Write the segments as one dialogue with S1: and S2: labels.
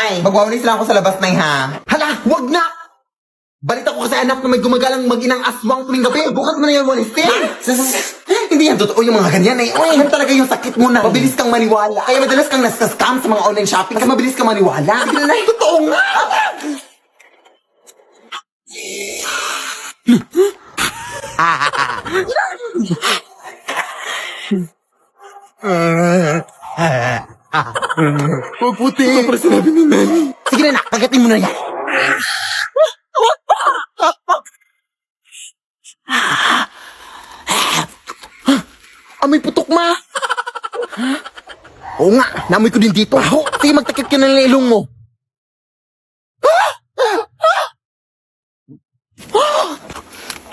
S1: Nay, magwawalis lang ako sa labas, Nay, ha? Hala, wag na! Balita ko kasi anak na may gumagalang mag-inang aswang tuwing gabi. Bukas mo na yung walistin. Hindi yan totoo yung mga ganyan, eh. Yan talaga yung sakit mo na. Mabilis kang maniwala. Kaya madalas kang nasa-scam sa mga online shopping kasi mabilis kang maniwala. Sige na, Nay. Totoo nga. Maputi. Ito pala sinabi ni Nanny. Sige na, nak. Kagatin mo na yan. Amoy putok, ma. Oo nga, namoy ko din dito. Sige, magtakip ka na ng ilong mo.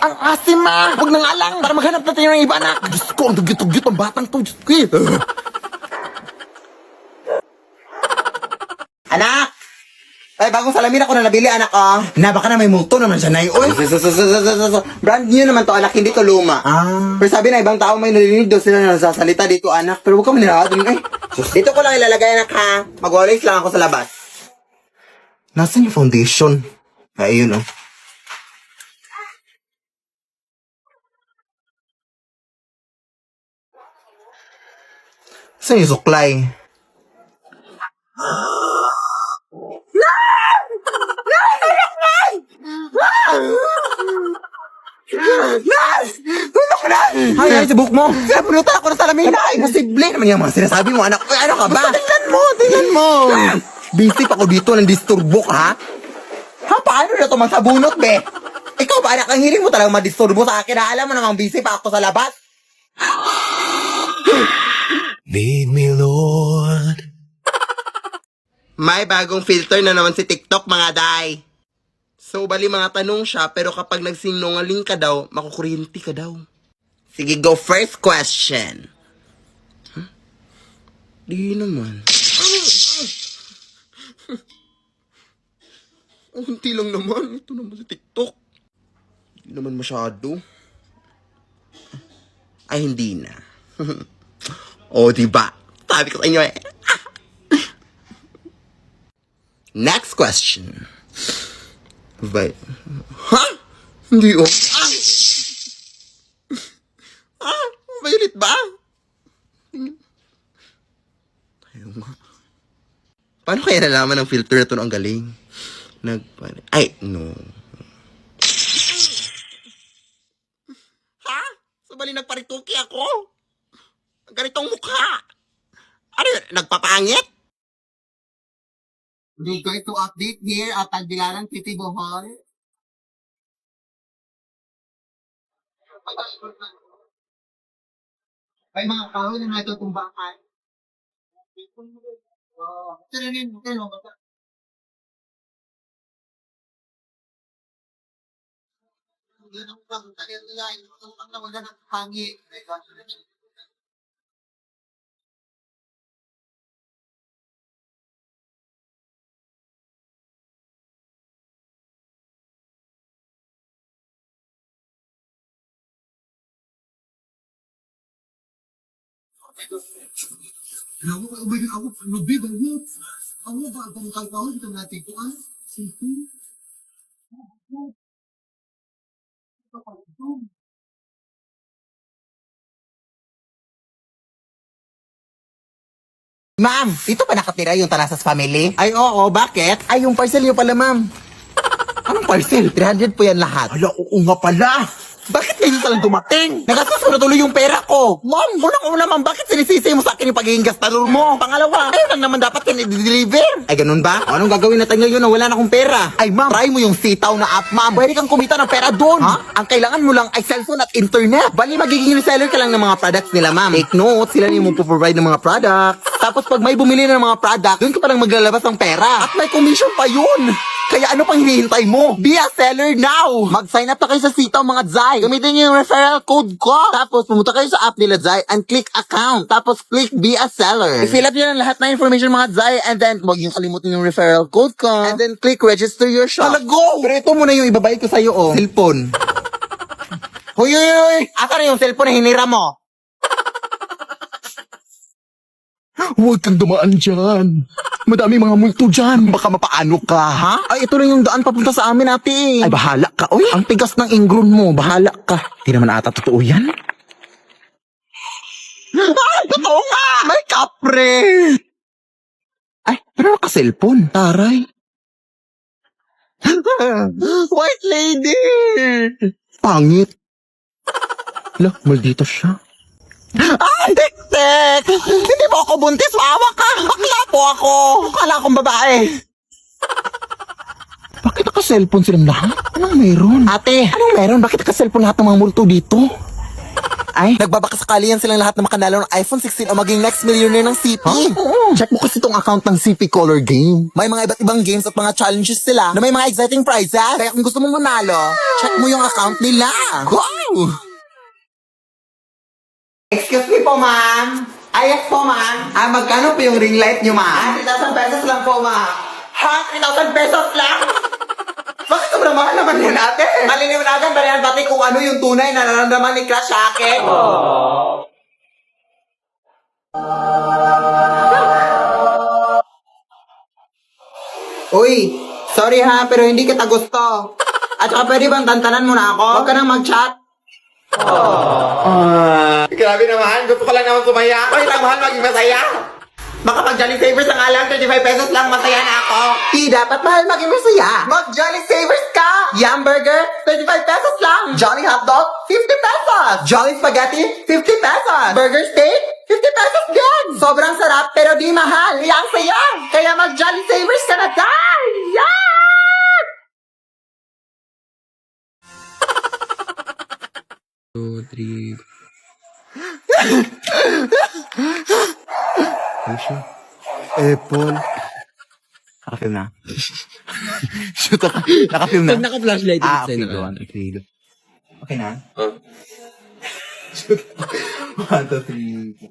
S1: Ang asim, ma. Huwag na nga lang. Para maghanap natin ng iba, anak. Diyos ko, ang dugyot-dugyot ang batang to. Diyos ko, eh. Anak! Ay, bagong salamin ako na nabili, anak, oh. Baka na may multo naman siya, Nay. Uy! Brand new naman to, anak, hindi to luma. Pero sabi na, ibang tao may narinig daw sila na nasasalita dito, anak. Pero huwag ka manirahan dun, eh. Dito ko lang ilalagay, anak, ha. Mag-walis lang ako sa labas. Nasaan yung foundation? Ay, yun, oh. Saan yung suklay? Ay, sa buhok mo. Sinapunutan ako ng salamin. Imposible naman yung mga sinasabi mo, anak. Ay, ano ka ba? Tingnan mo. Bisip ako dito ng disturbo ka, ha? Ha, paano na ito masabunot, be? Ikaw ba, anak, ang hiling mo talagang madisturbo sa akin, ha? Alam mo namang bisip pa ako sa labas.
S2: Lead me, Lord.
S1: May bagong filter na naman si TikTok, mga day. So, bali mga tanong siya, pero kapag nagsinungaling ka daw, makukuryente ka daw. Sige, go first question. Huh? Di naman. Oh, hindi lang naman. Ito naman si TikTok. Hindi naman masyado. Ay, hindi na. Oh, diba? Sabi ko sa inyo, eh. Next question. Ha? Hindi, oh. Violet ba? Ayaw nga. Paano kaya nalaman ng filter na ito ang galing? Ay, no. Ha? So, bali nagparituki ako? Ganitong mukha. Ano yun? Nagpapangit?
S3: We going to update here at Tagbilaran City, Bohol. May mga kahoy na natutumbakan. Ito na rin, ito na. Hindi na kung tagal nila, ang nawagan ng hangin. Ako ba ang kalkahon ito natin ko ah? Simple.
S1: Ma'am, dito pa nakatira yung Talasas family? Ay, oo. Bakit? Ay, yung parcel niyo pala, ma'am. Anong parcel? 300 po yan lahat. Hala, oo nga pala. Bakit ngayon ka lang dumating? Nagastos ko na tuloy yung pera ko. Ma'am, unang-una ma'am, bakit sinisisi mo sa akin yung pagiging gastador mo? Pangalawa, ayun lang naman dapat yan i-deliver. Ay, ganun ba? O, anong gagawin natin ngayon na wala na akong pera? Ay, ma'am, try mo yung sitaw na app, ma'am. Pwede kang kumita ng pera doon. Ha? Ang kailangan mo lang ay cellphone at internet. Bali, magiging reseller ka lang ng mga products nila, ma'am. Take note, sila yung magpo-provide ng mga products. Tapos pag may bumili ng mga product, doon ka palang maglalabas ng pera. At may commission pa yun. Kaya ano pang hinihintay mo? Be a seller now! Mag-sign up na kayo sa Sitaw, mga Zai. Gamitin niyo yung referral code ko. Tapos pumunta kayo sa app nila Zai and click account. Tapos click be a seller. I-fill up nyo ng lahat na information, mga Zai, and then huwag yung kalimutan yung referral code ko. And then click register your shop. Talago! Pero ito muna yung ibabayad ko sa'yo, oh. Cellphone. Huy! Asa na yung cellphone na hinira mo?
S2: Huwag kang dumaan dyan.
S1: Madami mga multo dyan. Baka mapaano ka, ha? Ay, ito lang yung daan papunta sa amin, ate. Ay, bahala ka. Uy, ang tigas ng ingron mo. Bahala ka. Di naman ata totoo yan. Ay, totoo nga! May kapre! Ay, pero naka-cellphone. Taray. White lady! Pangit. Hala, maldito siya. Ay, tek-tek! Hindi mo ako buntis, maawa ka! Bakla po ako! Akala akong babae. Bakit naka-cellphone silang lahat? Anong meron? Ate, anong meron? Bakit naka-cellphone lahat ng mga multo dito? Ay, nagbabakasakali yan silang lahat na makanalo ng iPhone 16 o maging next millionaire ng CP. Huh? Check mo kasi itong account ng CP Color Game. May mga iba't ibang games at mga challenges sila na may mga exciting prizes. Kaya kung gusto mong manalo, check mo yung account nila. Wow! Excuse me po, ma'am. Ay, yes po, ma'am. Magkano po yung ring light nyo, ma'am? 3,000 pesos lang po, ma'am. Ha? 3,000 pesos lang? Bakit sobrang mahal naman yan, ate? Maliniwanagan ba yan pati kung ano yung tunay na nararamdaman ni Crush sa akin? Uy, sorry ha, pero hindi kita gusto. At saka pwede bang tantanan mo na ako? Huwag ka nang mag-chat. Grabe naman, gusto ko lang naman sumaya. Bakit ang mahal maging masaya? Baka mag Jolly Savers na nga lang, 25 pesos lang, masaya na ako. Di dapat mahal maging masaya. Mag Jolly Savers ka! Yum Burger, 25 pesos lang. Jolly Hotdog, 50 pesos. Jolly Spaghetti, 50 pesos. Burger Steak, 50 pesos din. Sobrang sarap pero di mahal. Kaya ang saya. Kaya mag Jolly Savers ka na tayo. Yeah!
S2: 2, 3.
S1: Apple. Nakafilm na. Shoot ako. Nakafilm na.
S2: Pag naka-flashlight,
S1: Okay, go on. Okay, go. Okay na? Shoot. 1, 2, 3.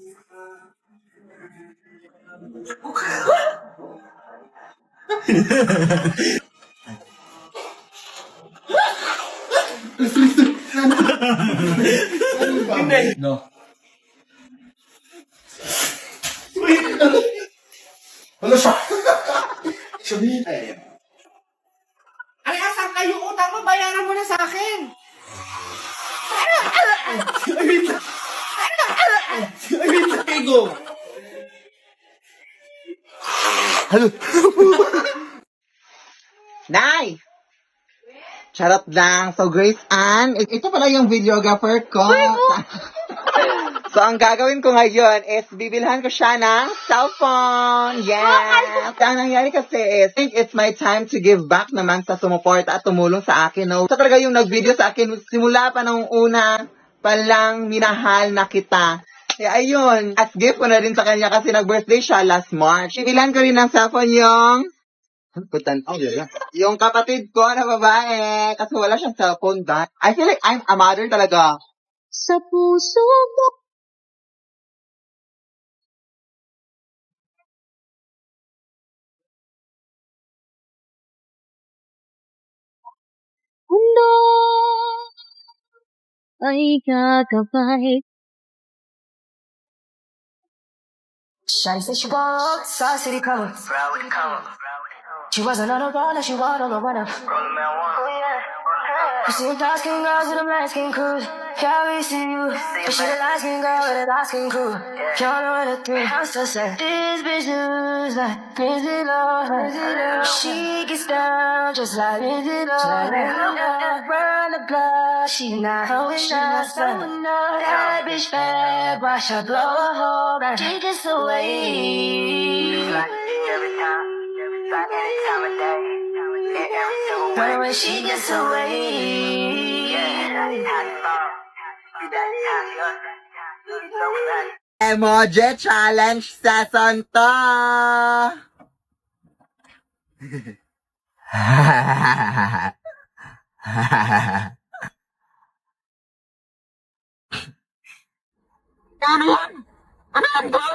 S2: No.
S1: Ano siya?
S4: Ay, asan kayo? Utang mo, bayaran mo na sa akin.
S2: Go.
S1: Hello? Nay! Charot lang. So, Grace Ann, ito pala yung videographer ko. So, ang gagawin ko ngayon is bibilhan ko siya ng cellphone. Yes! Ang nangyari kasi is, I think it's my time to give back naman sa sumuporta at tumulong sa akin. No? Siya talaga yung nag-video sa akin simula pa nung una palang minahal na kita. Kaya ayun, as gift ko na rin sa kanya kasi nag-birthday siya last March. Bibilhan ko rin ng cellphone yung kapatid ko na babae kasi wala siyang cellphone dahil. I feel like I'm a mother talaga.
S5: Sa puso mo. Mundo ay kakapay.
S4: Shawty said she walked, saw city color. She wasn't on a runner, she walked on a runner. Oh yeah. You see them dark skin girls with them light skin crews. Yeah, we see you. But she the light skin girl with a dark skin crew. Can't know what to do. I'm so sad. This bitch knows like Lindsay Lohan. She gets down just like Lindsay Lohan. Burn the blood, she not holding shots. That bitch bad, watch her blow a hole. She gets away. Every time of day. But when she gets away,
S1: Emoji Challenge Season 2! Ano yan? Ano yan ba?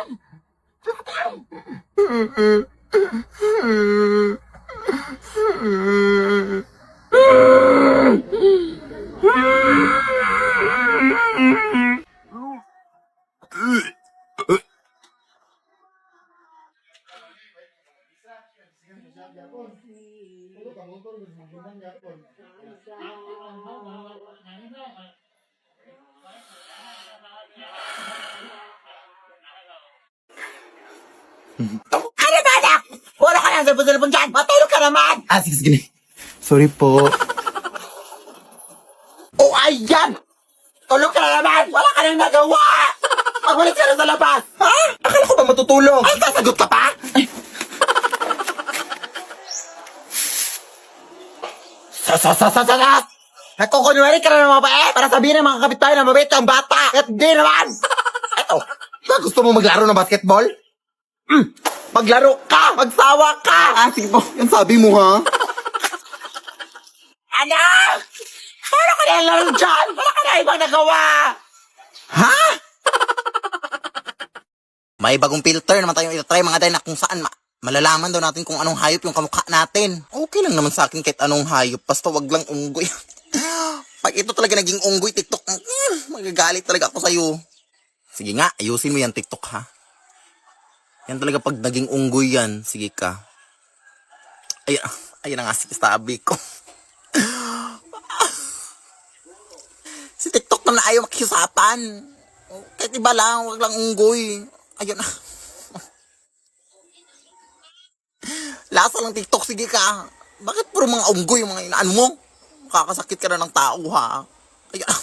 S1: Ano ba, anak? Wala ka lang sa cellphone dyan. Matulog ka naman. Ah, sige, sige. Sorry po. Oh, ayan! Tulog ka na naman! Wala ka nang nagawa! Magulit ka na sa labas! Ha? Akala ko ba matutulog? Ay, sasagot ka pa? Ay. Sasasasasas! Nagkukunwari ka na ng mabait para sabihin ng mga kapitbahay na mabait kang bata! At di naman! Eto, ba gusto mo maglaro ng basketball? Maglaro ka! Magsawa ka! Ah, sige po. Yan sabi mo, ha? Anak! Paano ka na laro dyan? Wala ka na ibang nagawa! Ha? May bagong filter naman tayong itatry mga day na kung saan malalaman daw natin kung anong hayop yung kamukha natin. Okay lang naman sa akin kahit anong hayop. Basta wag lang unggoy. Pag ito talaga naging unggoy, TikTok, magagalit talaga ako sa'yo. Sige nga, ayusin mo yan, TikTok, ha? Yan talaga pag naging unggoy yan. Sige ka. Ayan na nga si sabi ko. Si TikTok naman ayaw makiusapan. Kahit iba lang, wag lang unggoy. Ayun na. Lasa lang TikTok, sige ka. Bakit puro mga unggoy yung mga inaan mo? Makakasakit ka na ng tao, ha? Ayun na.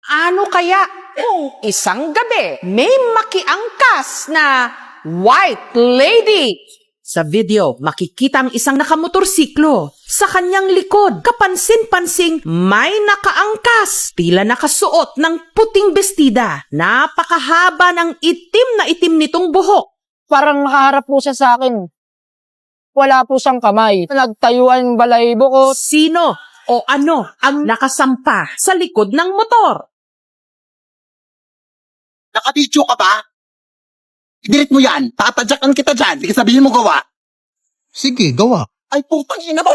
S6: Ano kaya kung isang gabi may makiangkas na white lady? Sa video, makikita ang isang nakamotorsiklo. Sa kanyang likod, kapansin-pansing may nakaangkas. Tila nakasuot ng puting bestida. Napakahaba ng itim nitong buhok.
S7: Parang nakaharap po siya sa akin. Wala po siyang kamay. Nagtayuan balahibo ko.
S6: Sino o ano ang nakasampa sa likod ng motor?
S1: Nakabidyo ka ba? Dilit mo yan. Tatadyakan kita dyan. Sige, sabihin mo gawa. Sige, gawa. Ay, putang ina mo.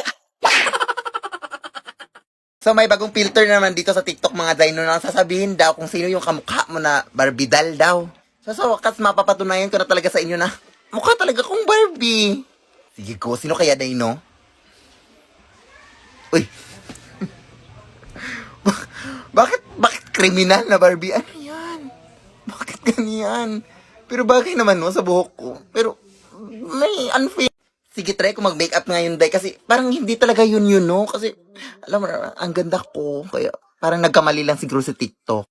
S1: So, may bagong filter naman dito sa TikTok mga Dino na sasabihin daw kung sino yung kamukha mo na Barbie doll daw. So, sa wakas, mapapatunayan ko na talaga sa inyo na mukha talaga kong Barbie. Sige ko, sino kaya Dino? Uy. Bakit kriminal na Barbie? Ano yan? Bakit ganyan? Pero bagay naman no, sa buhok ko. Pero may unfair. Sige, try ko mag-makeup ngayon, day. Kasi parang hindi talaga yun, no? Kasi, alam mo na, ang ganda ko. Kaya parang nagkamali lang siguro sa TikTok.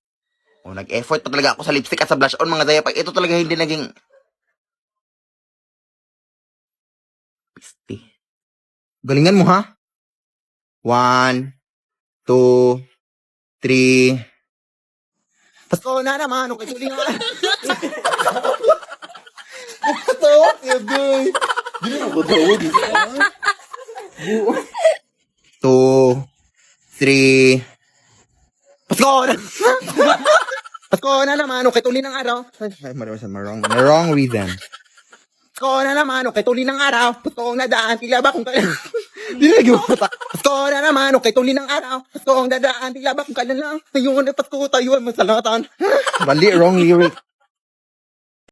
S1: O, nag-effort pa talaga ako sa lipstick at sa blush on, mga day. Pag ito talaga hindi naging... Pisti. Galingan mo, ha? 1, 2, 3... Pasko na naman, okay, tuloy nga. Ito, yagoy. Hindi mo ko tawad. 2, 3. Pasko na. Pasko na naman, okay, tuloy ng araw. Ay, wrong reason. Pasko na naman, okay, tuloy ng araw. Pasko na daan, tila ba kung kailan. Dinagyo ko ta. Pasko na naman, okay, tuloy ng araw. Pasko ang dadaan, tila ba kung kailan lang. Ayun, Pasko tayo, masalatan. Bali, wrong lyric.